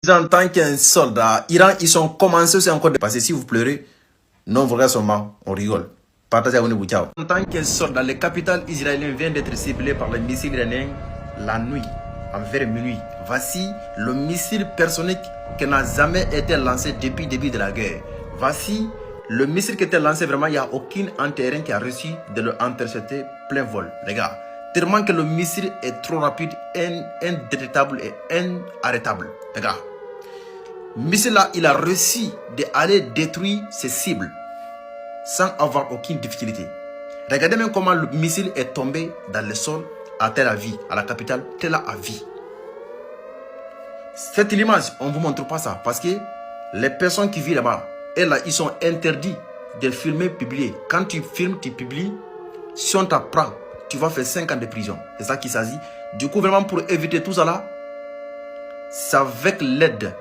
En tant qu'un soldat, Iran, ils sont commencés aussi encore de passer. Si vous pleurez, non, vous regardez seulement, on rigole. Partagez avec nous, ciao. En tant qu'un soldat, les capitales israéliennes viennent d'être ciblées par les missiles iraniens la nuit, vers minuit. Voici le missile personnel qui n'a jamais été lancé depuis le début de la guerre. Voici le missile qui était lancé, vraiment, il n'y a aucun terrain qui a réussi de l'intercepter plein vol, les gars. Tellement que le missile est trop rapide, indétectable et inarrêtable, les gars. Le missile là, il a réussi d'aller détruire ses cibles sans avoir aucune difficulté. Regardez même comment le missile est tombé dans le sol à Tel Aviv, à la capitale Tel Aviv. Cette image, on ne vous montre pas ça parce que les personnes qui vivent là-bas, elles là, ils sont interdits de filmer, publier. Quand tu filmes, tu publies, si on t'apprend, tu vas faire 5 ans de prison. C'est ça qu'il s'agit. Du coup, vraiment, pour éviter tout ça là, c'est avec l'aide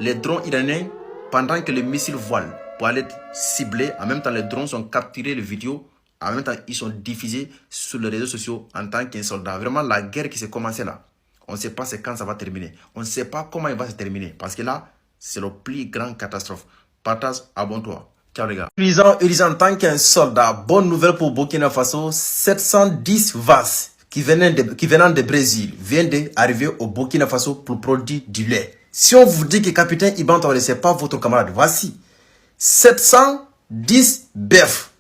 les drones iraniens, pendant que les missiles volent pour aller cibler, en même temps les drones sont capturés, les vidéos, en même temps ils sont diffusés sur les réseaux sociaux en tant qu'un soldat. Vraiment la guerre qui s'est commencée là, on ne sait pas quand ça va terminer. On ne sait pas comment il va se terminer. Parce que là, c'est la plus grande catastrophe. Partage, abonne-toi. Ciao les gars. En tant qu'un soldat, bonne nouvelle pour Burkina Faso, 710 vases qui venant de Brésil viennent d'arriver au Burkina Faso pour produire du lait. Si on vous dit que capitaine Iban Traoré, ce n'est pas votre camarade, voici 710 bœufs.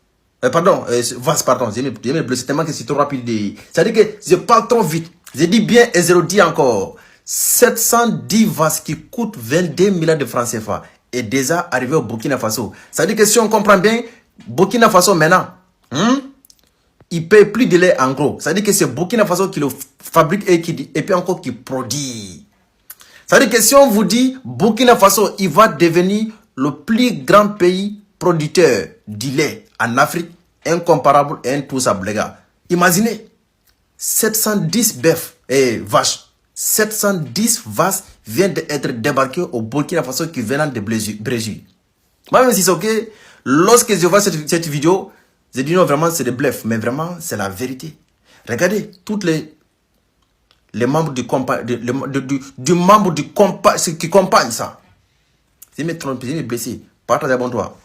Vases, pardon, j'ai blessé tellement que c'est trop rapide. C'est-à-dire que je parle trop vite. Je dis bien et je le dis encore. 710 vases qui coûtent 22 milliards de francs CFA est déjà arrivé au Burkina Faso. C'est-à-dire que si on comprend bien, Burkina Faso maintenant, il ne paye plus de lait en gros. C'est-à-dire que c'est Burkina Faso qui le fabrique et puis encore qui produit. C'est-à-dire que si on vous dit Burkina Faso, il va devenir le plus grand pays producteur du lait en Afrique, incomparable et intouchable, les gars. Imaginez, 710 bœufs et vaches, 710 vaches viennent d'être débarqués au Burkina Faso qui viennent de Brésil. Même si c'est ok, lorsque je vois cette vidéo, je dis non, vraiment c'est des bluffs, mais vraiment c'est la vérité. Regardez, toutes les membres du membre qui compagne ça. Si je me trompe, si je me blessé, partagez, abonne-toi.